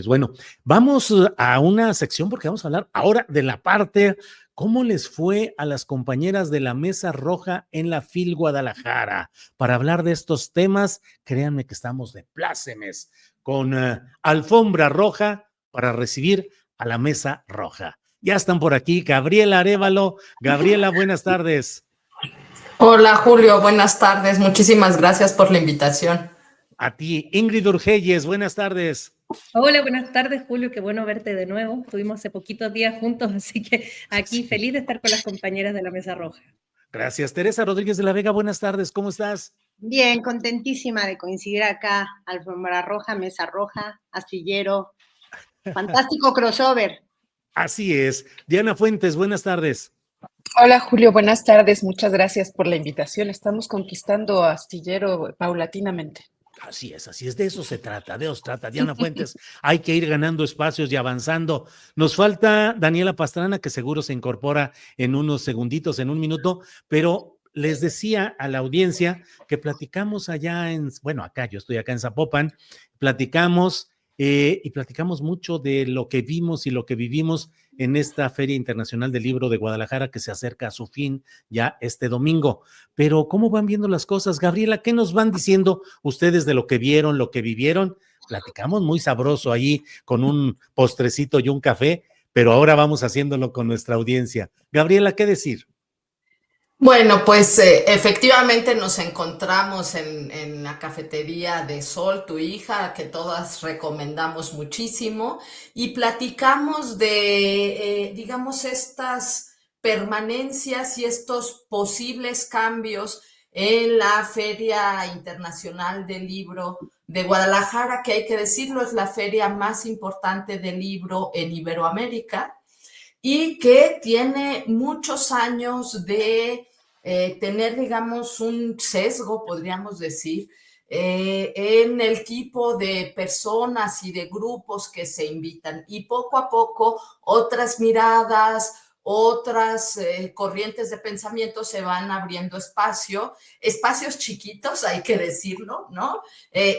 Bueno, vamos a una sección porque vamos a hablar ahora de la parte, ¿cómo les fue a las compañeras de la Mesa Roja en la FIL Guadalajara? Para hablar de estos temas, créanme que estamos de plácemes con alfombra roja para recibir a la Mesa Roja. Ya están por aquí Gabriela Arévalo. Gabriela, buenas tardes. Hola Julio, buenas tardes. Muchísimas gracias por la invitación. A ti, Ingrid Urgelles, buenas tardes. Hola, buenas tardes, Julio. Qué bueno verte de nuevo. Estuvimos hace poquitos días juntos, así que aquí Sí. feliz de estar con las compañeras de la Mesa Roja. Gracias. Teresa Rodríguez de la Vega, buenas tardes. ¿Cómo estás? Bien, contentísima de coincidir acá. Alfombra roja, mesa roja, astillero. Fantástico crossover. Así es. Diana Fuentes, buenas tardes. Hola Julio, buenas tardes. Muchas gracias por la invitación. Estamos conquistando a Astillero paulatinamente. Así es, de eso se trata, de eso se trata. Diana Fuentes, hay que ir ganando espacios y avanzando. Nos falta Daniela Pastrana, que seguro se incorpora en unos segunditos, en un minuto, pero les decía a la audiencia que platicamos allá acá, yo estoy acá en Zapopan, platicamos y platicamos mucho de lo que vimos y lo que vivimos en esta Feria Internacional del Libro de Guadalajara que se acerca a su fin ya este domingo. Pero ¿cómo van viendo las cosas? Gabriela, ¿qué nos van diciendo ustedes de lo que vieron, lo que vivieron? Platicamos muy sabroso ahí con un postrecito y un café, pero ahora vamos haciéndolo con nuestra audiencia. Gabriela, ¿qué decir? Bueno, pues efectivamente nos encontramos en la cafetería de Sol, tu hija, que todas recomendamos muchísimo, y platicamos de, digamos, estas permanencias y estos posibles cambios en la Feria Internacional del Libro de Guadalajara, que hay que decirlo, es la feria más importante del libro en Iberoamérica y que tiene muchos años de tener, digamos, un sesgo, podríamos decir, en el tipo de personas y de grupos que se invitan. Y poco a poco otras miradas, otras corrientes de pensamiento se van abriendo espacios chiquitos, hay que decirlo, ¿no?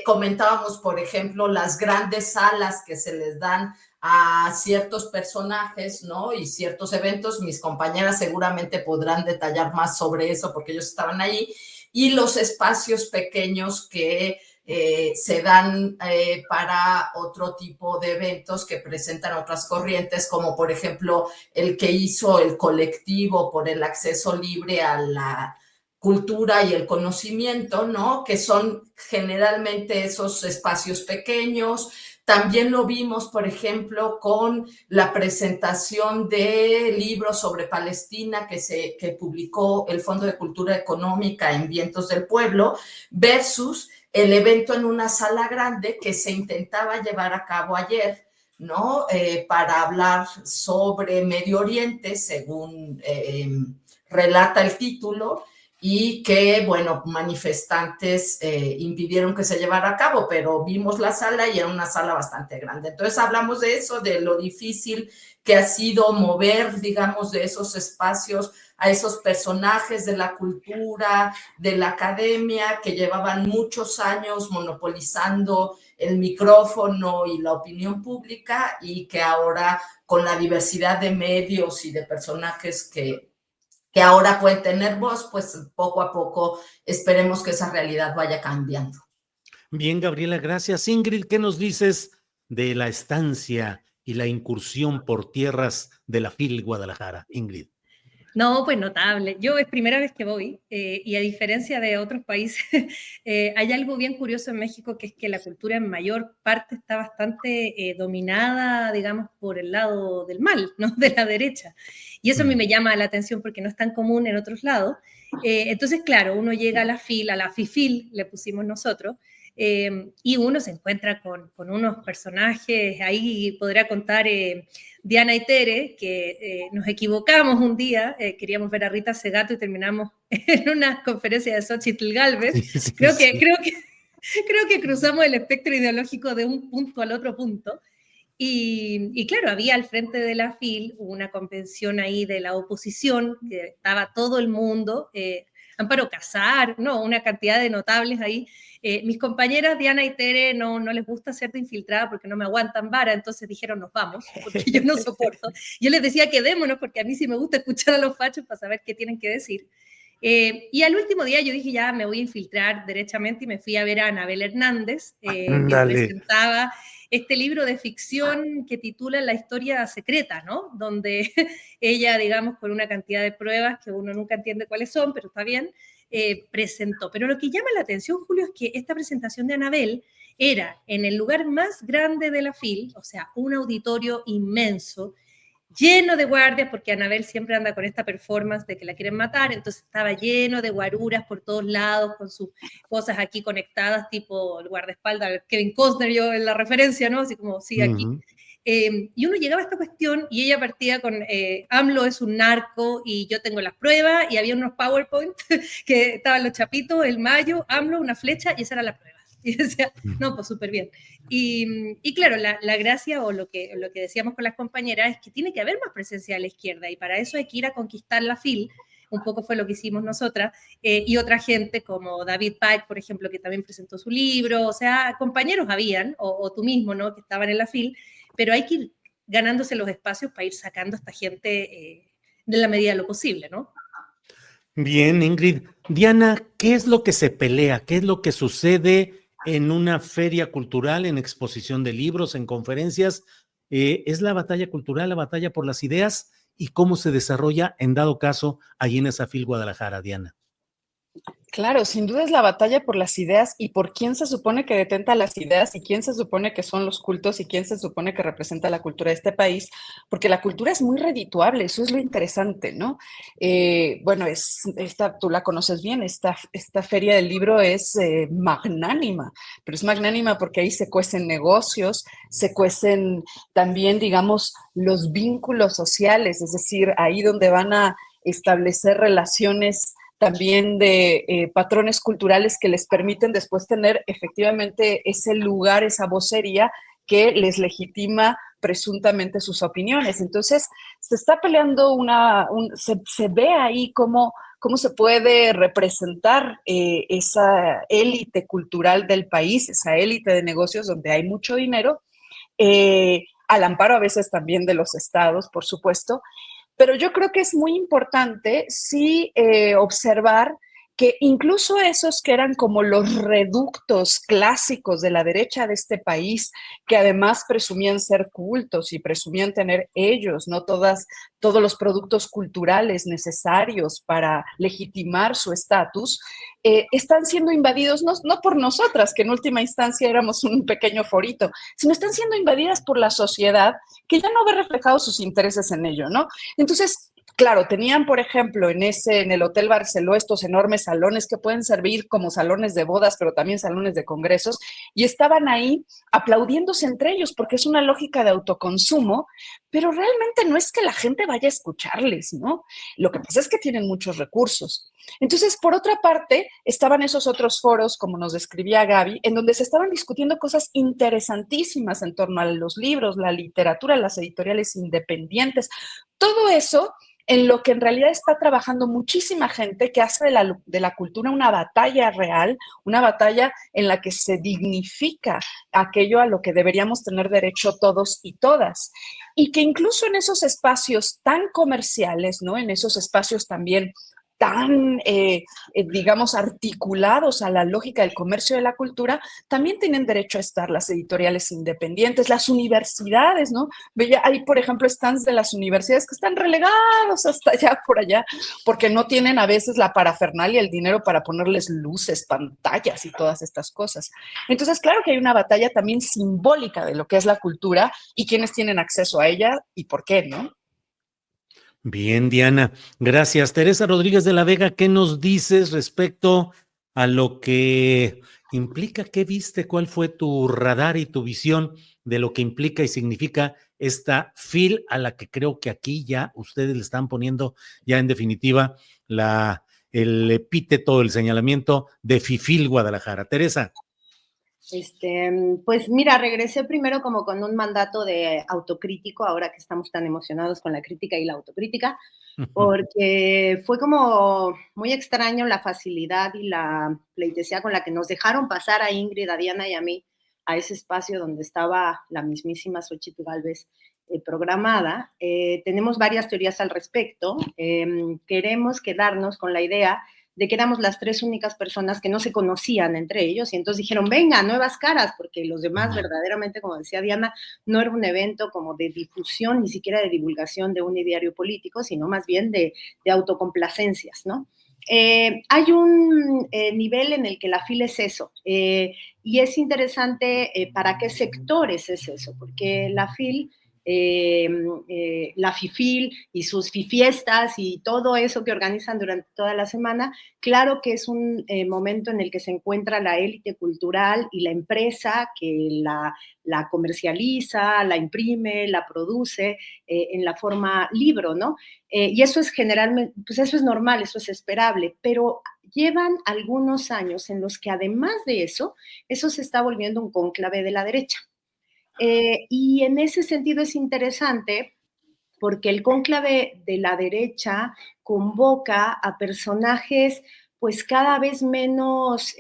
Comentábamos, por ejemplo, las grandes salas que se les dan a ciertos personajes, ¿no? Y ciertos eventos. Mis compañeras seguramente podrán detallar más sobre eso porque ellos estaban ahí. Y los espacios pequeños que se dan para otro tipo de eventos que presentan otras corrientes, como por ejemplo el que hizo el colectivo por el acceso libre a la cultura y el conocimiento, ¿no? Que son generalmente esos espacios pequeños. También lo vimos, por ejemplo, con la presentación de libros sobre Palestina que publicó el Fondo de Cultura Económica en Vientos del Pueblo, versus el evento en una sala grande que se intentaba llevar a cabo ayer, ¿no? Para hablar sobre Medio Oriente, según relata el título, y que, bueno, manifestantes impidieron que se llevara a cabo, pero vimos la sala y era una sala bastante grande. Entonces hablamos de eso, de lo difícil que ha sido mover, digamos, de esos espacios a esos personajes de la cultura, de la academia, que llevaban muchos años monopolizando el micrófono y la opinión pública y que ahora con la diversidad de medios y de personajes que ahora pueden tener voz, pues poco a poco esperemos que esa realidad vaya cambiando. Bien, Gabriela, gracias. Ingrid, ¿qué nos dices de la estancia y la incursión por tierras de la FIL Guadalajara? Ingrid. No, pues notable. Yo es primera vez que voy y a diferencia de otros países, hay algo bien curioso en México que es que la cultura en mayor parte está bastante dominada, digamos, por el lado del mal, ¿no? De la derecha. Y eso a mí me llama la atención porque no es tan común en otros lados. Entonces, claro, uno llega a la FIL, a la FIFIL, le pusimos nosotros, y uno se encuentra con unos personajes, ahí podría contar Diana y Tere, que nos equivocamos un día, queríamos ver a Rita Segato y terminamos en una conferencia de Xóchitl Gálvez. Sí. Creo que cruzamos el espectro ideológico de un punto al otro punto. Y claro, había al frente de la FIL una convención ahí de la oposición, que estaba todo el mundo, Amparo Casar, no, una cantidad de notables ahí. Mis compañeras Diana y Tere no les gusta ser de infiltrada porque no me aguantan vara, entonces dijeron nos vamos, porque yo no soporto. Yo les decía quedémonos porque a mí sí me gusta escuchar a los fachos para saber qué tienen que decir. Y al último día yo dije ya me voy a infiltrar derechamente y me fui a ver a Anabel Hernández, que presentaba este libro de ficción que titula La historia secreta, ¿no? Donde ella, digamos, con una cantidad de pruebas que uno nunca entiende cuáles son, pero está bien, presentó. Pero lo que llama la atención, Julio, es que esta presentación de Anabel era en el lugar más grande de la FIL, o sea, un auditorio inmenso, lleno de guardias, porque Anabel siempre anda con esta performance de que la quieren matar, entonces estaba lleno de guaruras por todos lados, con sus cosas aquí conectadas, tipo el guardaespaldas, Kevin Costner, yo en la referencia, ¿no? Así como, sí, aquí. Y uno llegaba a esta cuestión y ella partía con AMLO es un narco y yo tengo las pruebas, y había unos PowerPoint que estaban los chapitos, el mayo, AMLO, una flecha, y esa era la prueba. Y decía, no, pues súper bien. Y claro, la gracia o lo que decíamos con las compañeras es que tiene que haber más presencia de la izquierda y para eso hay que ir a conquistar la FIL, un poco fue lo que hicimos nosotras, y otra gente como David Pike, por ejemplo, que también presentó su libro, o sea, compañeros habían, o tú mismo, ¿no?, que estaban en la FIL, pero hay que ir ganándose los espacios para ir sacando a esta gente de la medida de lo posible, ¿no? Bien, Ingrid. Diana, ¿qué es lo que se pelea? ¿Qué es lo que sucede en una feria cultural, en exposición de libros, en conferencias? ¿Es la batalla cultural, la batalla por las ideas? ¿Y cómo se desarrolla, en dado caso, allí en esa FIL Guadalajara, Diana? Claro, sin duda es la batalla por las ideas y por quién se supone que detenta las ideas y quién se supone que son los cultos y quién se supone que representa la cultura de este país, porque la cultura es muy redituable, eso es lo interesante, ¿no? Bueno, tú la conoces bien, esta feria del libro es magnánima, pero es magnánima porque ahí se cuecen negocios, se cuecen también, digamos, los vínculos sociales, es decir, ahí donde van a establecer relaciones también de patrones culturales que les permiten después tener efectivamente ese lugar, esa vocería que les legitima presuntamente sus opiniones. Entonces, se está peleando se ve ahí cómo se puede representar esa élite cultural del país, esa élite de negocios donde hay mucho dinero, al amparo a veces también de los estados, por supuesto. Pero yo creo que es muy importante sí observar que incluso esos que eran como los reductos clásicos de la derecha de este país, que además presumían ser cultos y presumían tener ellos, ¿no? Todos los productos culturales necesarios para legitimar su estatus, están siendo invadidos no por nosotras, que en última instancia éramos un pequeño forito, sino están siendo invadidas por la sociedad que ya no ve reflejados sus intereses en ello, ¿no? Entonces, claro, tenían, por ejemplo, en el Hotel Barceló estos enormes salones que pueden servir como salones de bodas, pero también salones de congresos, y estaban ahí aplaudiéndose entre ellos porque es una lógica de autoconsumo, pero realmente no es que la gente vaya a escucharles, ¿no? Lo que pasa es que tienen muchos recursos. Entonces, por otra parte, estaban esos otros foros, como nos describía Gaby, en donde se estaban discutiendo cosas interesantísimas en torno a los libros, la literatura, las editoriales independientes, todo eso en lo que en realidad está trabajando muchísima gente que hace de la cultura una batalla real, una batalla en la que se dignifica aquello a lo que deberíamos tener derecho todos y todas. Y que incluso en esos espacios tan comerciales, ¿no? En esos espacios también tan, digamos, articulados a la lógica del comercio de la cultura, también tienen derecho a estar las editoriales independientes, las universidades, ¿no? Hay, por ejemplo, stands de las universidades que están relegados hasta allá, por allá, porque no tienen a veces la parafernalia, el dinero para ponerles luces, pantallas y todas estas cosas. Entonces, claro que hay una batalla también simbólica de lo que es la cultura y quiénes tienen acceso a ella y por qué, ¿no? Bien, Diana, gracias. Teresa Rodríguez de la Vega, ¿qué nos dices respecto a lo que implica? ¿Qué viste? ¿Cuál fue tu radar y tu visión de lo que implica y significa esta FIL a la que creo que aquí ya ustedes le están poniendo ya en definitiva el epíteto, el señalamiento de FIFIL Guadalajara? Teresa. Pues mira, regresé primero como con un mandato de autocrítico, ahora que estamos tan emocionados con la crítica y la autocrítica, porque fue como muy extraño la facilidad y la pleitesía con la que nos dejaron pasar a Ingrid, a Diana y a mí a ese espacio donde estaba la mismísima Xochitl Gálvez programada. Tenemos varias teorías al respecto. Queremos quedarnos con la idea de que éramos las tres únicas personas que no se conocían entre ellos, y entonces dijeron, venga, nuevas caras, porque los demás verdaderamente, como decía Diana, no era un evento como de difusión, ni siquiera de divulgación de un ideario político, sino más bien de autocomplacencias, ¿no? Hay un nivel en el que la FIL es eso, y es interesante para qué sectores es eso, porque la FIL la FIFIL y sus FIFIestas y todo eso que organizan durante toda la semana, claro que es un momento en el que se encuentra la élite cultural y la empresa que la comercializa, la imprime, la produce en la forma libro, ¿no? Y eso es generalmente, pues eso es normal, eso es esperable, pero llevan algunos años en los que además de eso se está volviendo un cónclave de la derecha. Y en ese sentido es interesante porque el cónclave de la derecha convoca a personajes pues cada vez menos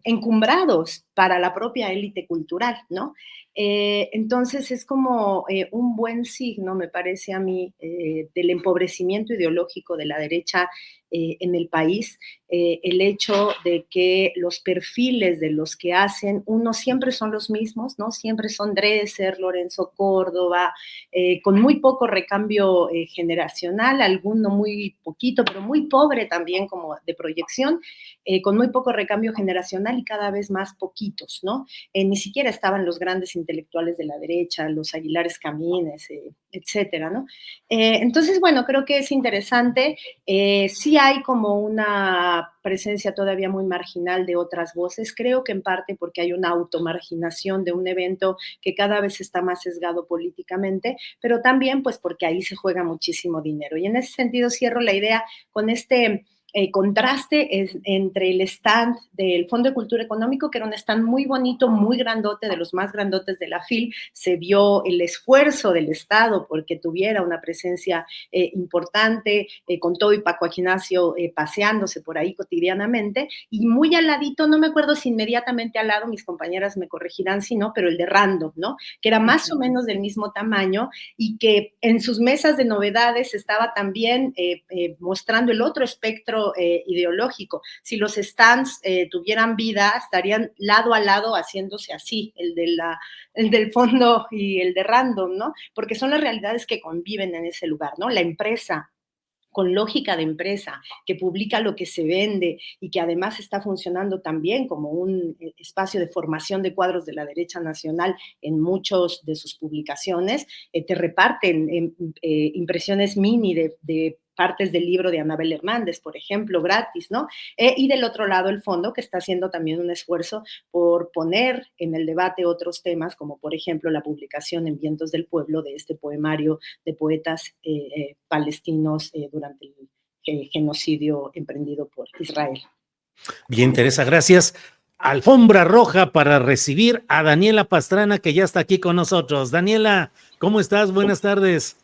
encumbrados para la propia élite cultural, ¿no? Entonces es como un buen signo, me parece a mí, del empobrecimiento ideológico de la derecha en el país, el hecho de que los perfiles de los que hacen, uno siempre son los mismos, ¿no? Siempre son Dresser, Lorenzo Córdoba, con muy poco recambio generacional, alguno muy poquito, pero muy pobre también como de proyección, con muy poco recambio generacional y cada vez más poquitos, ¿no? Ni siquiera estaban los grandes intelectuales de la derecha, los Aguilares Camines, etcétera, ¿no? Entonces, bueno, creo que es interesante. Sí hay como una presencia todavía muy marginal de otras voces, creo que en parte porque hay una automarginación de un evento que cada vez está más sesgado políticamente, pero también pues porque ahí se juega muchísimo dinero. Y en ese sentido cierro la idea con este contraste entre el stand del Fondo de Cultura Económico, que era un stand muy bonito, muy grandote, de los más grandotes de la FIL. Se vio el esfuerzo del Estado porque tuviera una presencia importante, con todo y Paco Ignacio paseándose por ahí cotidianamente, y muy al ladito, no me acuerdo si inmediatamente al lado, mis compañeras me corregirán si no, pero el de Random, ¿no? Que era más o menos del mismo tamaño y que en sus mesas de novedades estaba también mostrando el otro espectro ideológico. Si los stands tuvieran vida, estarían lado a lado haciéndose así, el del fondo y el de Random, ¿no? Porque son las realidades que conviven en ese lugar, ¿no? La empresa con lógica de empresa, que publica lo que se vende y que además está funcionando también como un espacio de formación de cuadros de la derecha nacional en muchos de sus publicaciones, te reparten impresiones mini de partes del libro de Anabel Hernández, por ejemplo, gratis, ¿no? Y del otro lado el fondo, que está haciendo también un esfuerzo por poner en el debate otros temas, como por ejemplo la publicación en Vientos del Pueblo de este poemario de poetas palestinos durante el genocidio emprendido por Israel. Bien, Teresa, gracias. Alfombra roja para recibir a Daniela Pastrana, que ya está aquí con nosotros. Daniela, ¿cómo estás? Buenas tardes.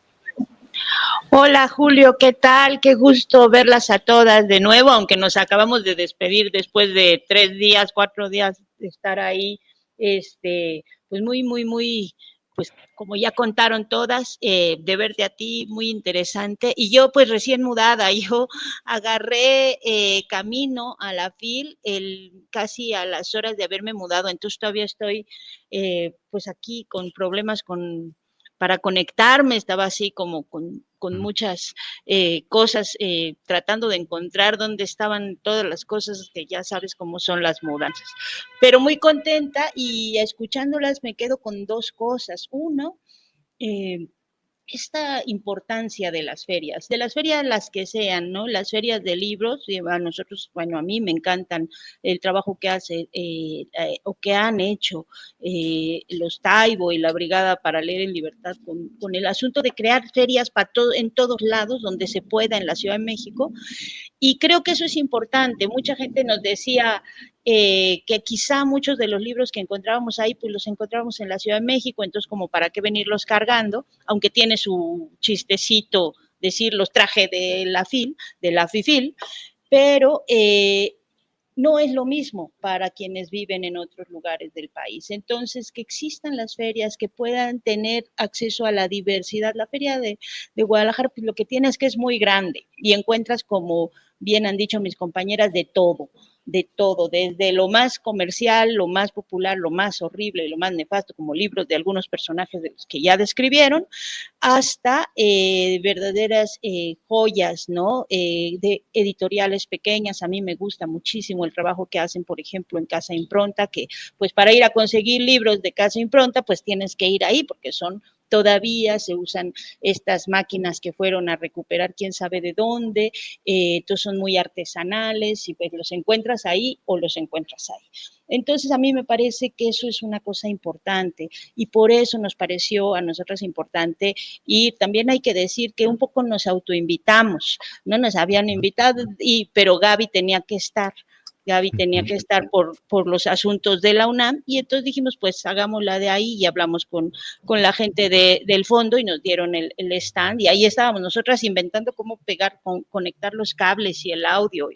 Hola Julio, ¿qué tal? Qué gusto verlas a todas de nuevo, aunque nos acabamos de despedir después de 3 días, 4 días de estar ahí, pues muy, pues como ya contaron todas, de verte a ti, muy interesante. Y yo pues recién mudada, yo agarré camino a la FIL casi a las horas de haberme mudado, entonces todavía estoy pues aquí con problemas para conectarme, estaba así como con muchas cosas, tratando de encontrar dónde estaban todas las cosas que ya sabes cómo son las mudanzas. Pero muy contenta y escuchándolas me quedo con 2 cosas. Uno, esta importancia de las ferias las que sean, ¿no? Las ferias de libros, a nosotros, bueno, a mí me encantan el trabajo que hace o que han hecho los Taibo y la Brigada para Leer en Libertad con el asunto de crear ferias en todos lados donde se pueda en la Ciudad de México. Y creo que eso es importante. Mucha gente nos decía que quizá muchos de los libros que encontrábamos ahí, pues los encontrábamos en la Ciudad de México, entonces como para qué venirlos cargando, aunque tiene su chistecito decir los traje de la FIFIL, pero no es lo mismo para quienes viven en otros lugares del país. Entonces, que existan las ferias, que puedan tener acceso a la diversidad. La feria de Guadalajara, pues lo que tiene es que es muy grande y encuentras, como bien han dicho mis compañeras, de todo, desde lo más comercial, lo más popular, lo más horrible y lo más nefasto, como libros de algunos personajes de los que ya describieron, hasta verdaderas joyas, ¿no? De editoriales pequeñas. A mí me gusta muchísimo el trabajo que hacen, por ejemplo, en Casa Impronta, que pues para ir a conseguir libros de Casa Impronta, pues tienes que ir ahí porque todavía se usan estas máquinas que fueron a recuperar quién sabe de dónde, entonces son muy artesanales y pues los encuentras ahí o los encuentras ahí. Entonces a mí me parece que eso es una cosa importante y por eso nos pareció a nosotros importante, y también hay que decir que un poco nos autoinvitamos, no nos habían invitado, pero Gaby tenía que estar por los asuntos de la UNAM, y entonces dijimos, pues hagámosla de ahí, y hablamos con la gente del fondo y nos dieron el stand, y ahí estábamos nosotras inventando cómo conectar los cables y el audio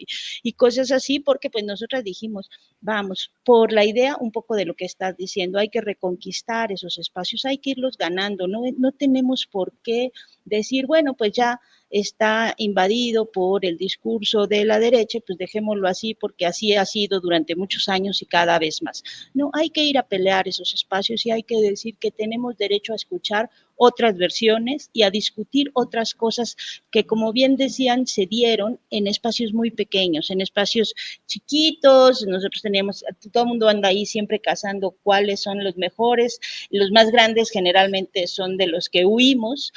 y cosas así, porque pues nosotras dijimos, vamos, por la idea un poco de lo que estás diciendo, hay que reconquistar esos espacios, hay que irlos ganando, no tenemos por qué decir, bueno, pues ya está invadido por el discurso de la derecha, pues dejémoslo así porque así ha sido durante muchos años y cada vez más. No, hay que ir a pelear esos espacios y hay que decir que tenemos derecho a escuchar otras versiones y a discutir otras cosas que, como bien decían, se dieron en espacios muy pequeños, en espacios chiquitos. Nosotros teníamos, todo el mundo anda ahí siempre cazando cuáles son los mejores, los más grandes generalmente son de los que huimos,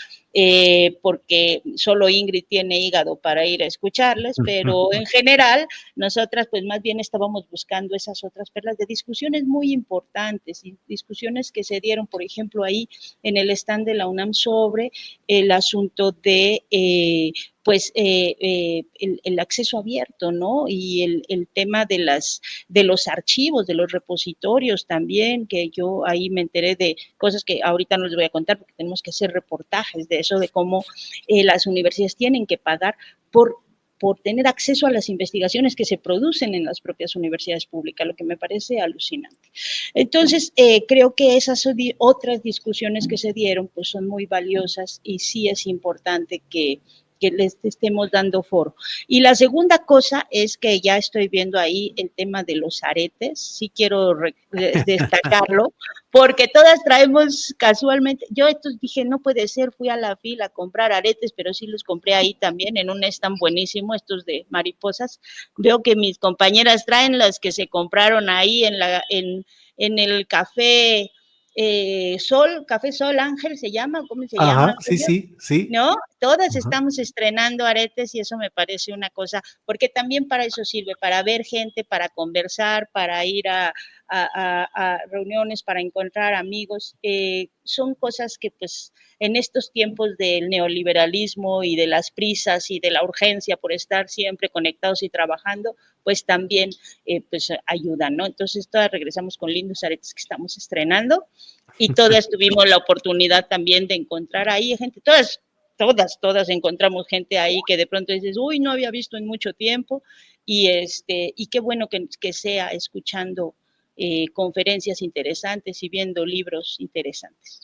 porque solo Ingrid tiene hígado para ir a escucharles, pero en general nosotras pues más bien estábamos buscando esas otras perlas de discusiones muy importantes, y discusiones que se dieron, por ejemplo, ahí en el stand de la UNAM sobre el asunto de el acceso abierto, ¿no? Y el tema de los archivos, de los repositorios también, que yo ahí me enteré de cosas que ahorita no les voy a contar porque tenemos que hacer reportajes de eso, de cómo las universidades tienen que pagar por tener acceso a las investigaciones que se producen en las propias universidades públicas, lo que me parece alucinante. Entonces, creo que esas otras discusiones que se dieron pues son muy valiosas y sí es importante que les estemos dando foro. Y la segunda cosa es que ya estoy viendo ahí el tema de los aretes, sí quiero destacarlo, porque todas traemos casualmente, yo estos dije, no puede ser, fui a la fila a comprar aretes, pero sí los compré ahí también, en un stand buenísimo, estos de mariposas. Veo que mis compañeras traen las que se compraron ahí en el café Café Sol Ángel se llama, ¿cómo se llama? Sí. ¿No? Todas estamos estrenando aretes y eso me parece una cosa, porque también para eso sirve, para ver gente, para conversar, para ir a reuniones, para encontrar amigos. Son cosas que pues en estos tiempos del neoliberalismo y de las prisas y de la urgencia por estar siempre conectados y trabajando, pues también pues ayudan, ¿no? Entonces todas regresamos con lindos aretes que estamos estrenando y todas tuvimos la oportunidad también de encontrar ahí gente, todas encontramos gente ahí que de pronto dices, uy, no había visto en mucho tiempo, y qué bueno que sea escuchando conferencias interesantes y viendo libros interesantes.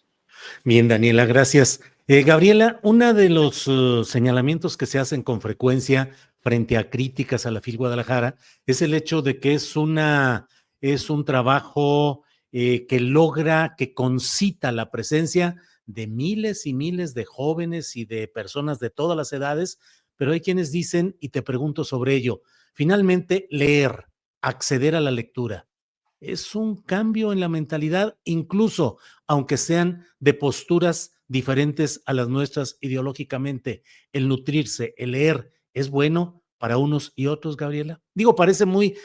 Bien, Daniela, gracias. Gabriela, uno de los señalamientos que se hacen con frecuencia frente a críticas a la FIL Guadalajara es el hecho de que es un trabajo que logra, que concita la presencia de miles y miles de jóvenes y de personas de todas las edades, pero hay quienes dicen, y te pregunto sobre ello, finalmente leer, acceder a la lectura, es un cambio en la mentalidad, incluso aunque sean de posturas diferentes a las nuestras ideológicamente. El nutrirse, el leer, ¿es bueno para unos y otros, Gabriela? Digo, parece muy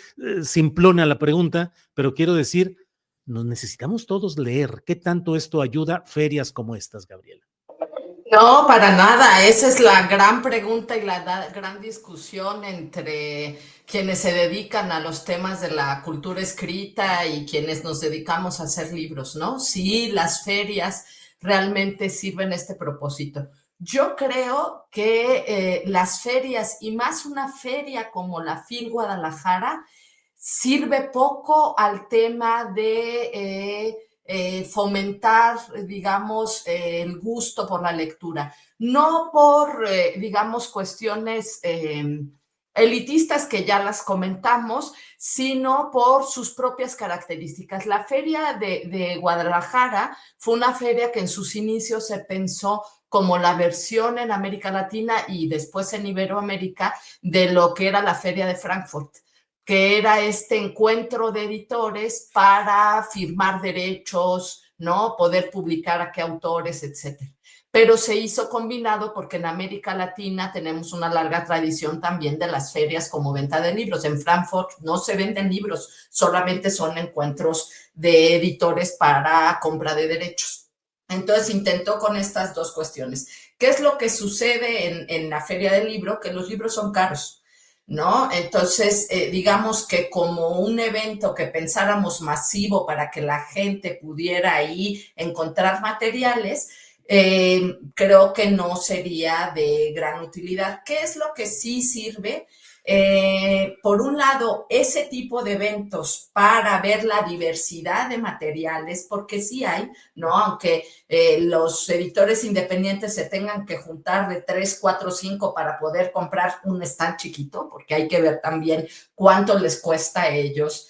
simplona la pregunta, pero quiero decir, nos necesitamos todos leer. ¿Qué tanto esto ayuda ferias como estas, Gabriela? No, para nada. Esa es la gran pregunta y la gran discusión entre quienes se dedican a los temas de la cultura escrita y quienes nos dedicamos a hacer libros, ¿no? Si las ferias realmente sirven este propósito. Yo creo que las ferias, y más una feria como la FIL Guadalajara, sirve poco al tema de fomentar, digamos, el gusto por la lectura. No por, digamos, cuestiones elitistas que ya las comentamos, sino por sus propias características. La feria de Guadalajara fue una feria que en sus inicios se pensó como la versión en América Latina y después en Iberoamérica de lo que era la feria de Frankfurt, que era este encuentro de editores para firmar derechos, ¿no? Poder publicar a qué autores, etcétera. Pero se hizo combinado porque en América Latina tenemos una larga tradición también de las ferias como venta de libros. En Frankfurt no se venden libros, solamente son encuentros de editores para compra de derechos. Entonces intentó con estas dos cuestiones. ¿Qué es lo que sucede en la feria del libro? Que los libros son caros, ¿no? Entonces, digamos que como un evento que pensáramos masivo para que la gente pudiera ahí encontrar materiales, creo que no sería de gran utilidad. ¿Qué es lo que sí sirve? Por un lado, ese tipo de eventos para ver la diversidad de materiales, porque sí hay, ¿no? Aunque los editores independientes se tengan que juntar de 3, 4, 5 para poder comprar un stand chiquito, porque hay que ver también cuánto les cuesta a ellos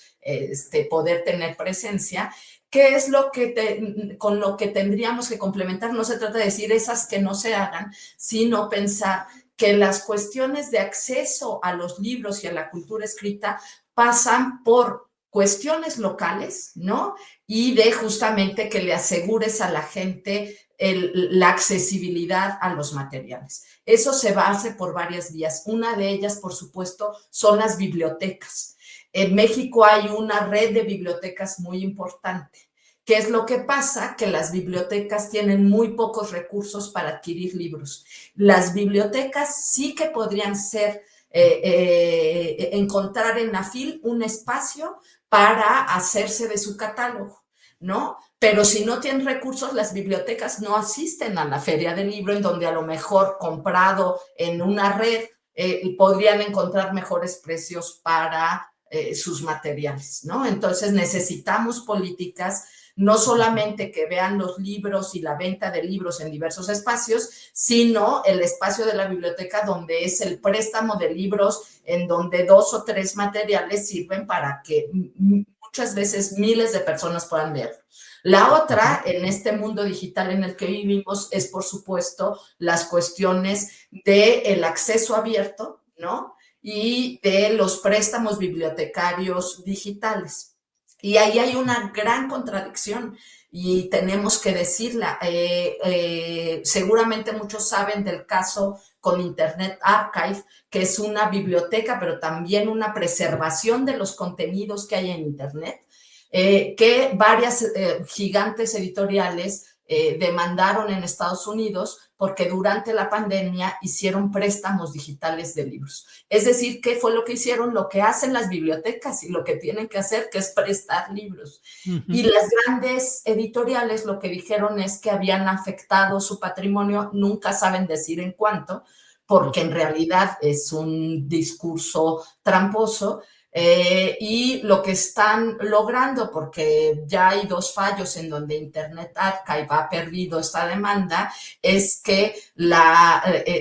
poder tener presencia. ¿Qué es lo que con lo que tendríamos que complementar? No se trata de decir esas que no se hagan, sino pensar que las cuestiones de acceso a los libros y a la cultura escrita pasan por cuestiones locales, ¿no? Y de justamente que le asegures a la gente la accesibilidad a los materiales. Eso se hace por varias vías. Una de ellas, por supuesto, son las bibliotecas. En México hay una red de bibliotecas muy importante. ¿Qué es lo que pasa? Que las bibliotecas tienen muy pocos recursos para adquirir libros. Las bibliotecas sí que podrían ser, encontrar en la FIL un espacio para hacerse de su catálogo, ¿no? Pero si no tienen recursos, las bibliotecas no asisten a la feria del libro, en donde a lo mejor comprado en una red podrían encontrar mejores precios para sus materiales, ¿no? Entonces necesitamos políticas no solamente que vean los libros y la venta de libros en diversos espacios, sino el espacio de la biblioteca donde es el préstamo de libros, en donde 2 o 3 materiales sirven para que muchas veces miles de personas puedan leerlo. La otra, en este mundo digital en el que vivimos, es por supuesto las cuestiones del acceso abierto, ¿no? Y de los préstamos bibliotecarios digitales. Y ahí hay una gran contradicción y tenemos que decirla. Seguramente muchos saben del caso con Internet Archive, que es una biblioteca, pero también una preservación de los contenidos que hay en Internet, que varias gigantes editoriales demandaron en Estados Unidos porque durante la pandemia hicieron préstamos digitales de libros. Es decir, ¿qué fue lo que hicieron? Lo que hacen las bibliotecas y lo que tienen que hacer, que es prestar libros. Y las grandes editoriales lo que dijeron es que habían afectado su patrimonio, nunca saben decir en cuánto, porque en realidad es un discurso tramposo. Y lo que están logrando, porque ya hay 2 fallos en donde Internet Archive ha perdido esta demanda, es que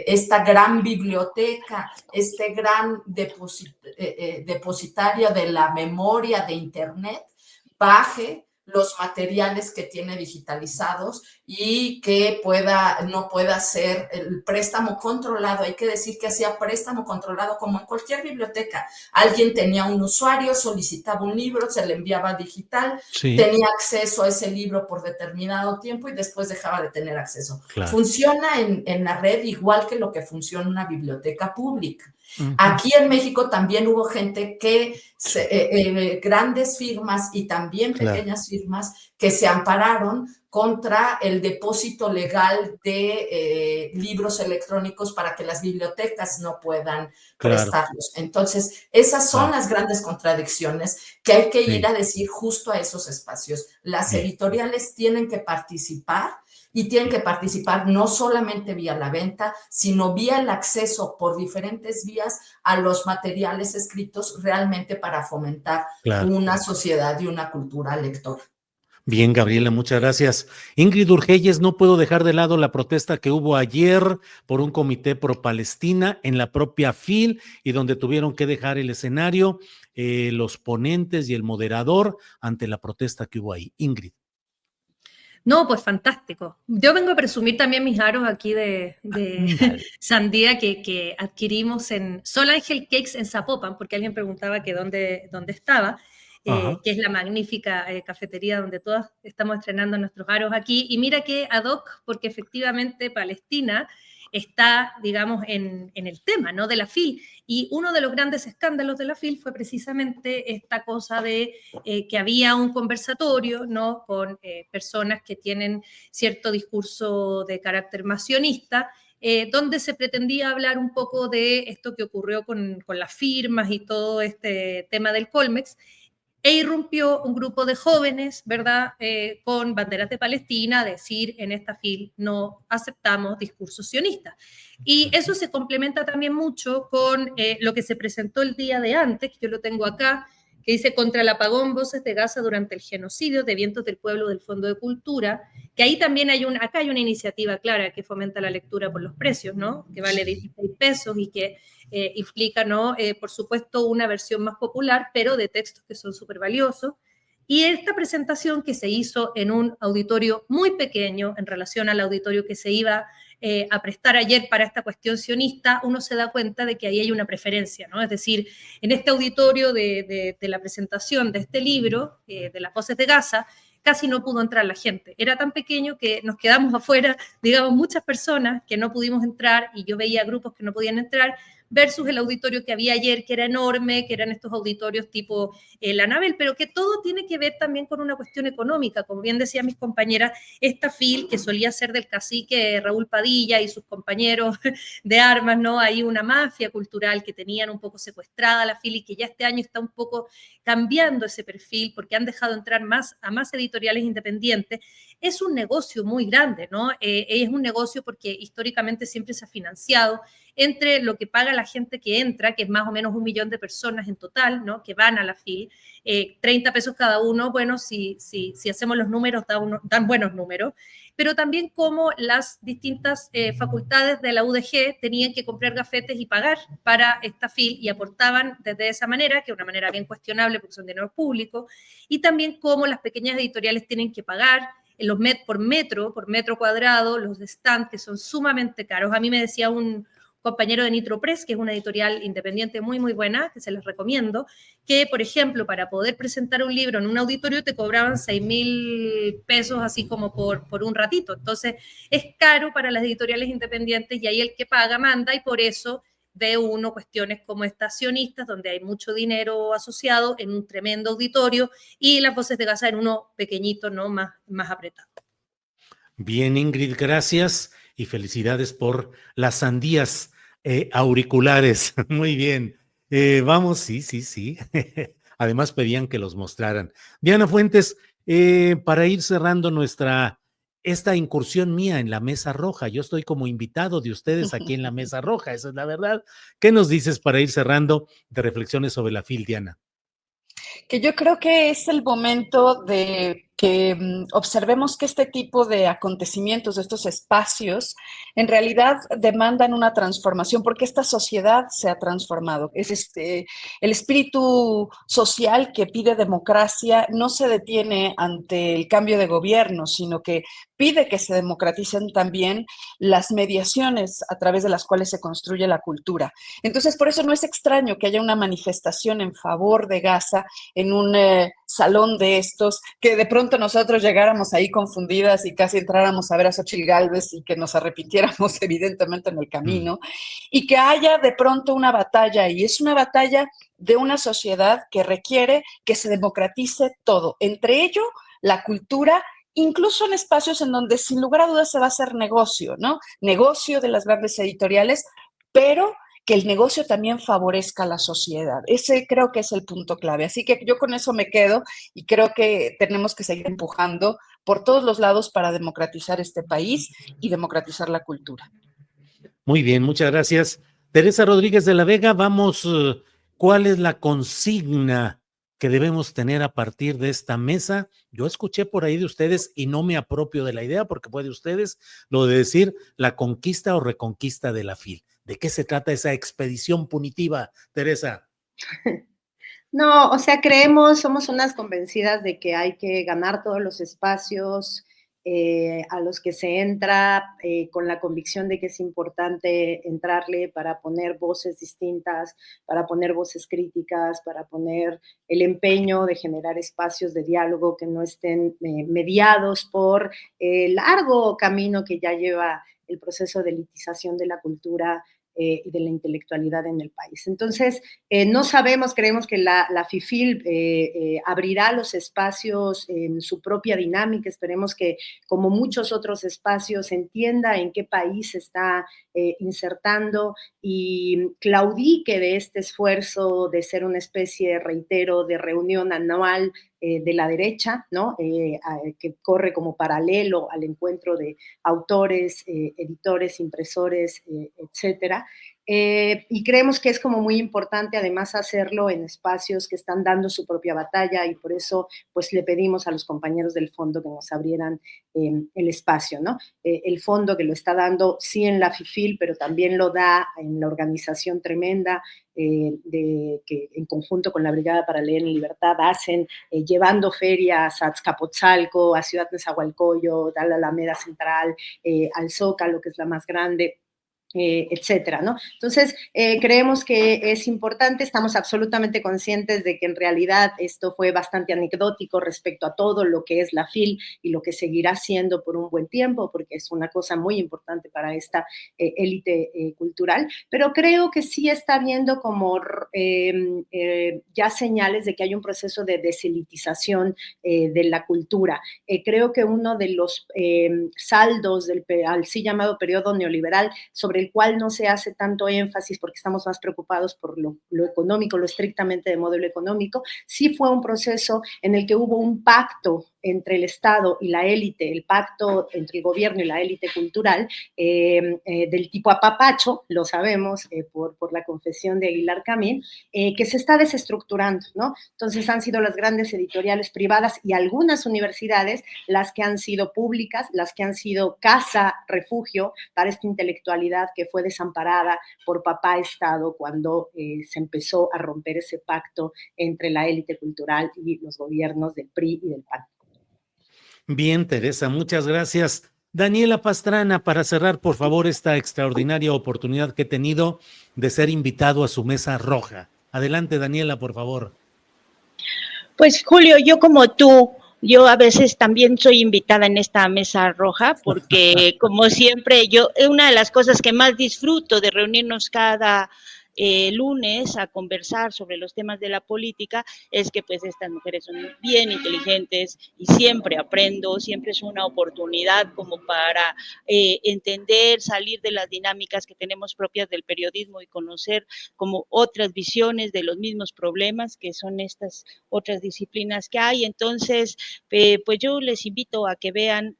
esta gran biblioteca, este gran depositario de la memoria de Internet, baje los materiales que tiene digitalizados y que no pueda ser el préstamo controlado. Hay que decir que hacía préstamo controlado como en cualquier biblioteca. Alguien tenía un usuario, solicitaba un libro, se le enviaba digital, sí, tenía acceso a ese libro por determinado tiempo y después dejaba de tener acceso. Claro. Funciona en la red igual que lo que funciona en una biblioteca pública. Aquí en México también hubo gente que, grandes firmas y también pequeñas firmas que se ampararon contra el depósito legal de libros electrónicos para que las bibliotecas no puedan prestarlos. Entonces, esas son las grandes contradicciones que hay que ir a decir justo a esos espacios. Las editoriales tienen que participar y tienen que participar no solamente vía la venta, sino vía el acceso por diferentes vías a los materiales escritos realmente para fomentar una sociedad y una cultura lectora. Bien, Gabriela, muchas gracias. Ingrid Urgelles, no puedo dejar de lado la protesta que hubo ayer por un comité pro-Palestina en la propia FIL y donde tuvieron que dejar el escenario los ponentes y el moderador ante la protesta que hubo ahí. Ingrid. No, pues fantástico. Yo vengo a presumir también mis aros aquí de sandía que adquirimos en Sol Ángel Cakes en Zapopan, porque alguien preguntaba que dónde estaba. Que es la magnífica cafetería donde todas estamos estrenando nuestros aros aquí. Y mira que ad hoc, porque efectivamente Palestina está, digamos, en el tema, ¿no?, de la FIL. Y uno de los grandes escándalos de la FIL fue precisamente esta cosa de que había un conversatorio, ¿no?, con personas que tienen cierto discurso de carácter más sionista, donde se pretendía hablar un poco de esto que ocurrió con las firmas y todo este tema del Colmex, e irrumpió un grupo de jóvenes, ¿verdad?, con banderas de Palestina, a decir en esta FIL no aceptamos discursos sionistas. Y eso se complementa también mucho con lo que se presentó el día de antes, que yo lo tengo acá, que dice contra el apagón, voces de Gaza durante el genocidio, de Vientos del Pueblo del Fondo de Cultura, que ahí también acá hay una iniciativa clara que fomenta la lectura por los precios, ¿no?, que vale 16 pesos y que implica, ¿no?, por supuesto, una versión más popular, pero de textos que son súper valiosos. Y esta presentación que se hizo en un auditorio muy pequeño en relación al auditorio que se iba a prestar ayer para esta cuestión sionista, uno se da cuenta de que ahí hay una preferencia, ¿no? Es decir, en este auditorio de la presentación de este libro, de las voces de Gaza, casi no pudo entrar la gente. Era tan pequeño que nos quedamos afuera, digamos, muchas personas que no pudimos entrar, y yo veía grupos que no podían entrar, versus el auditorio que había ayer, que era enorme, que eran estos auditorios tipo la Nabel, pero que todo tiene que ver también con una cuestión económica. Como bien decían mis compañeras, esta FIL, que solía ser del cacique Raúl Padilla y sus compañeros de armas, ¿no? Hay una mafia cultural que tenían un poco secuestrada la FIL y que ya este año está un poco cambiando ese perfil porque han dejado entrar a más editoriales independientes. Es un negocio muy grande, ¿no? Es un negocio porque históricamente siempre se ha financiado entre lo que paga la gente que entra, que es más o menos 1 millón de personas en total, ¿no?, que van a la FIL, 30 pesos cada uno. Bueno, si hacemos los números, dan buenos números, pero también como las distintas facultades de la UDG tenían que comprar gafetes y pagar para esta FIL y aportaban desde esa manera, que es una manera bien cuestionable porque son dineros públicos, y también como las pequeñas editoriales tienen que pagar por metro cuadrado, los stand, que son sumamente caros. A mí me decía un compañero de Nitro Press, que es una editorial independiente muy, muy buena, que se les recomiendo, que, por ejemplo, para poder presentar un libro en un auditorio te cobraban 6,000 pesos así como por un ratito. Entonces, es caro para las editoriales independientes y ahí el que paga manda, y por eso ve uno cuestiones como estacionistas, donde hay mucho dinero asociado en un tremendo auditorio, y las voces de Gaza en uno pequeñito, ¿no?, más apretado. Bien, Ingrid, gracias y felicidades por las sandías auriculares. Muy bien. Vamos, sí. Además pedían que los mostraran. Diana Fuentes, para ir cerrando esta incursión mía en la Mesa Roja, yo estoy como invitado de ustedes aquí en la Mesa Roja, esa es la verdad. ¿Qué nos dices para ir cerrando de reflexiones sobre la FIL, Diana? Que yo creo que es el momento de que observemos que este tipo de acontecimientos, de estos espacios, en realidad demandan una transformación, porque esta sociedad se ha transformado. Es el espíritu social que pide democracia no se detiene ante el cambio de gobierno, sino que pide que se democraticen también las mediaciones a través de las cuales se construye la cultura. Entonces, por eso no es extraño que haya una manifestación en favor de Gaza en un salón de estos, que de pronto nosotros llegáramos ahí confundidas y casi entráramos a ver a Xóchitl Gálvez y que nos arrepintiéramos evidentemente en el camino, y que haya de pronto una batalla, y es una batalla de una sociedad que requiere que se democratice todo, entre ello la cultura, incluso en espacios en donde sin lugar a dudas se va a hacer negocio, ¿no? Negocio de las grandes editoriales, pero que el negocio también favorezca a la sociedad. Ese creo que es el punto clave. Así que yo con eso me quedo y creo que tenemos que seguir empujando por todos los lados para democratizar este país y democratizar la cultura. Muy bien, muchas gracias. Teresa Rodríguez de la Vega, vamos, ¿cuál es la consigna que debemos tener a partir de esta mesa? Yo escuché por ahí de ustedes y no me apropio de la idea porque fue de ustedes lo de decir la conquista o reconquista de la FIL. ¿De qué se trata esa expedición punitiva, Teresa? No, o sea, somos unas convencidas de que hay que ganar todos los espacios a los que se entra, con la convicción de que es importante entrarle para poner voces distintas, para poner voces críticas, para poner el empeño de generar espacios de diálogo que no estén mediados por el largo camino que ya lleva el proceso de elitización de la cultura y de la intelectualidad en el país. Entonces, no sabemos, creemos que la FIFIL abrirá los espacios en su propia dinámica, esperemos que, como muchos otros espacios, entienda en qué país se está insertando y claudique de este esfuerzo de ser una especie, reitero, de reunión anual de la derecha, ¿no? Que corre como paralelo al encuentro de autores, editores, impresores, etcétera. Y creemos que es como muy importante además hacerlo en espacios que están dando su propia batalla y por eso pues le pedimos a los compañeros del fondo que nos abrieran el espacio, ¿no? El fondo que lo está dando sí en la FIFIL, pero también lo da en la organización tremenda que en conjunto con la Brigada para Leer en Libertad hacen, llevando ferias a Azcapotzalco, a Ciudad Nezahualcóyotl, a la Alameda Central, al Zócalo, que es la más grande, etcétera, ¿no? Entonces, creemos que es importante, estamos absolutamente conscientes de que en realidad esto fue bastante anecdótico respecto a todo lo que es la FIL y lo que seguirá siendo por un buen tiempo, porque es una cosa muy importante para esta élite cultural, pero creo que sí está habiendo como ya señales de que hay un proceso de deselitización de la cultura. Creo que uno de los saldos del así llamado periodo neoliberal, sobre el cual no se hace tanto énfasis porque estamos más preocupados por lo económico, lo estrictamente de modelo económico, sí fue un proceso en el que hubo un pacto entre el Estado y la élite, el pacto entre el gobierno y la élite cultural, del tipo apapacho, lo sabemos por la confesión de Aguilar Camín, que se está desestructurando, ¿no? Entonces han sido las grandes editoriales privadas y algunas universidades las que han sido públicas, las que han sido casa, refugio para esta intelectualidad que fue desamparada por papá Estado cuando se empezó a romper ese pacto entre la élite cultural y los gobiernos del PRI y del PAN. Bien, Teresa, muchas gracias. Daniela Pastrana, para cerrar, por favor, esta extraordinaria oportunidad que he tenido de ser invitado a su mesa roja. Adelante, Daniela, por favor. Pues, Julio, yo como tú, yo a veces también soy invitada en esta mesa roja porque, como siempre, una de las cosas que más disfruto de reunirnos cada lunes a conversar sobre los temas de la política es que pues estas mujeres son bien inteligentes y siempre aprendo, siempre es una oportunidad como para entender, salir de las dinámicas que tenemos propias del periodismo y conocer como otras visiones de los mismos problemas que son estas otras disciplinas que hay. Entonces, pues yo les invito a que vean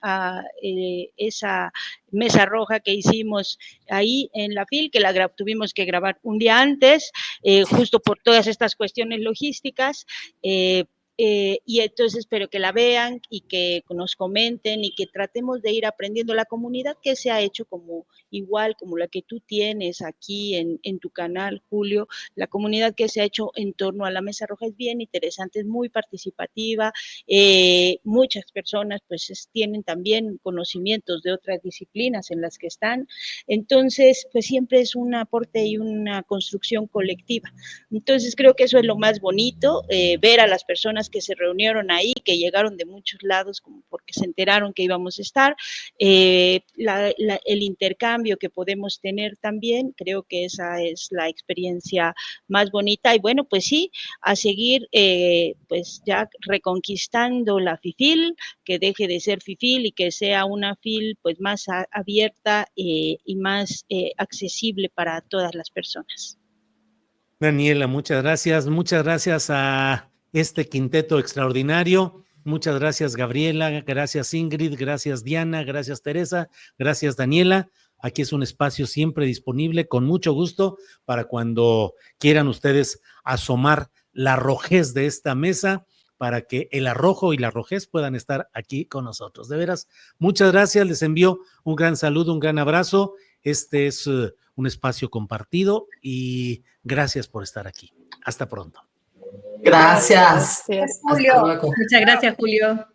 esa mesa roja que hicimos ahí en la FIL, que la tuvimos que grabar un día antes, justo por todas estas cuestiones logísticas, y entonces espero que la vean y que nos comenten y que tratemos de ir aprendiendo. La comunidad que se ha hecho como igual como la que tú tienes aquí en tu canal, Julio, la comunidad que se ha hecho en torno a la Mesa Roja es bien interesante, es muy participativa, muchas personas pues tienen también conocimientos de otras disciplinas en las que están, entonces pues siempre es un aporte y una construcción colectiva. Entonces creo que eso es lo más bonito, ver a las personas personas que se reunieron ahí, que llegaron de muchos lados como porque se enteraron que íbamos a estar, el intercambio que podemos tener también, creo que esa es la experiencia más bonita. Y bueno, pues sí, a seguir pues ya reconquistando la FIFIL, que deje de ser FIFIL y que sea una FIL pues más abierta y más accesible para todas las personas. Daniela, muchas gracias a este quinteto extraordinario. Muchas gracias, Gabriela, gracias, Ingrid, gracias, Diana, gracias, Teresa, gracias, Daniela. Aquí es un espacio siempre disponible, con mucho gusto, para cuando quieran ustedes asomar la rojez de esta mesa, para que el arrojo y la rojez puedan estar aquí con nosotros. De veras, muchas gracias, les envío un gran saludo, un gran abrazo. Este es un espacio compartido y gracias por estar aquí. Hasta pronto. Gracias. Gracias. Hasta luego. Muchas gracias, Julio.